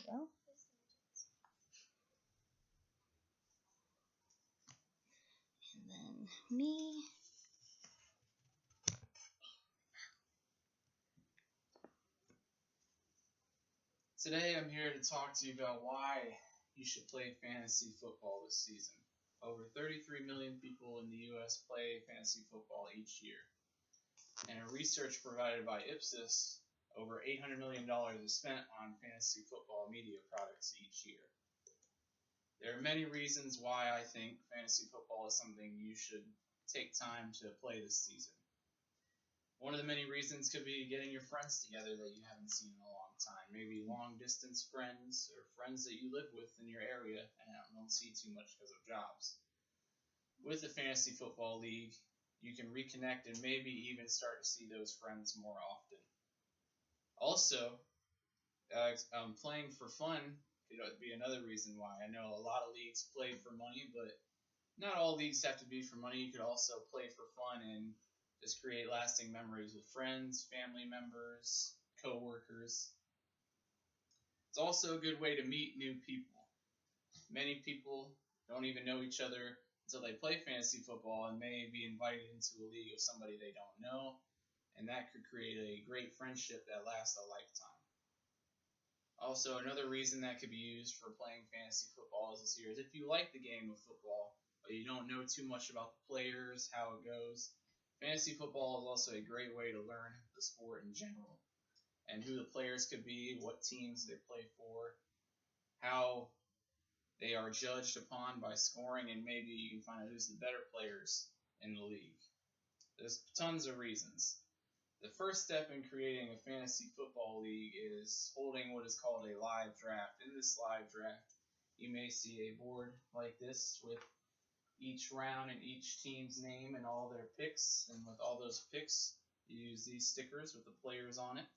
go. And then me. Today I'm here to talk to you about why you should play fantasy football this season. Over 33 million people in the U.S. play fantasy football each year. And a research provided by Ipsos, over $800 million is spent on fantasy football media products each year. There are many reasons why I think fantasy football is something you should take time to play this season. One of the many reasons could be getting your friends together that you haven't seen in a long time. Maybe long distance friends or friends that you live with in your area and don't see too much because of jobs. With the fantasy football league, you can reconnect and maybe even start to see those friends more often. Also, playing for fun could be another reason why. I know a lot of leagues play for money, but not all leagues have to be for money. You could also play for fun and just create lasting memories with friends, family members, co-workers. It's also a good way to meet new people. Many people don't even know each other until they play fantasy football and may be invited into a league of somebody they don't know, and that could create a great friendship that lasts a lifetime. Also, another reason that could be used for playing fantasy football this year is if you like the game of football, but you don't know too much about the players, how it goes. Fantasy football is also a great way to learn the sport in general and who the players could be, what teams they play for, how they are judged upon by scoring, and maybe you can find out who's the better players in the league. There's tons of reasons. The first step in creating a fantasy football league is holding what is called a live draft. In this live draft, you may see a board like this with each round and each team's name and all their picks. And with all those picks, you use these stickers with the players on it.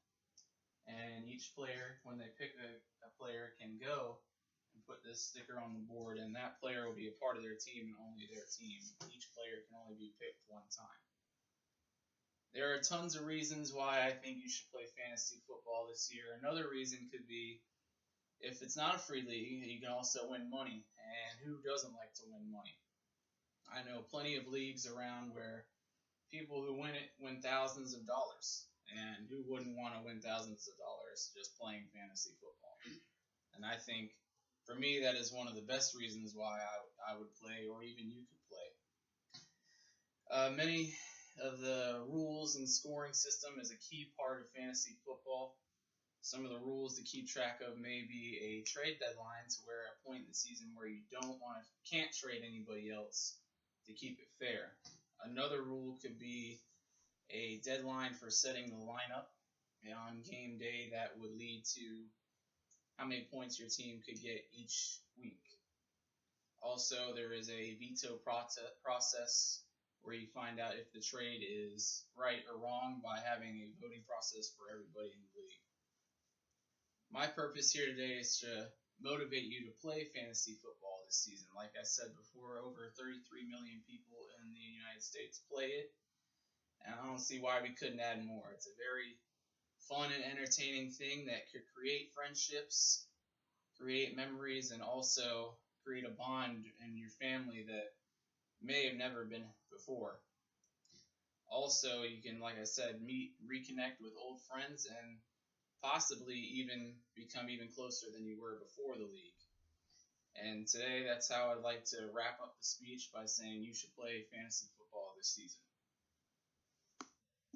And each player, when they pick a player, can go and put this sticker on the board, and that player will be a part of their team and only their team. Each player can only be picked one time. There are tons of reasons why I think you should play fantasy football this year. Another reason could be if it's not a free league, you can also win money. And who doesn't like to win money? I know plenty of leagues around where people who win it win thousands of dollars. And who wouldn't want to win thousands of dollars just playing fantasy football? And I think, for me, that is one of the best reasons why I would play, or even you could play. Many of the rules and scoring system is a key part of fantasy football. Some of the rules to keep track of may be a trade deadline, to where a point in the season where you can't trade anybody else to keep it fair. Another rule could be a deadline for setting the lineup on game day that would lead to how many points your team could get each week. Also, there is a veto process where you find out if the trade is right or wrong by having a voting process for everybody in the league. My purpose here today is to motivate you to play fantasy football this season. Like I said before, over 33 million people in the United States play it, and I don't see why we couldn't add more. It's a very fun and entertaining thing that could create friendships, create memories, and also create a bond in your family that may have never been before. Also, you can, like I said, reconnect with old friends, and possibly even become even closer than you were before the league. And today, that's how I'd like to wrap up the speech by saying you should play fantasy football this season.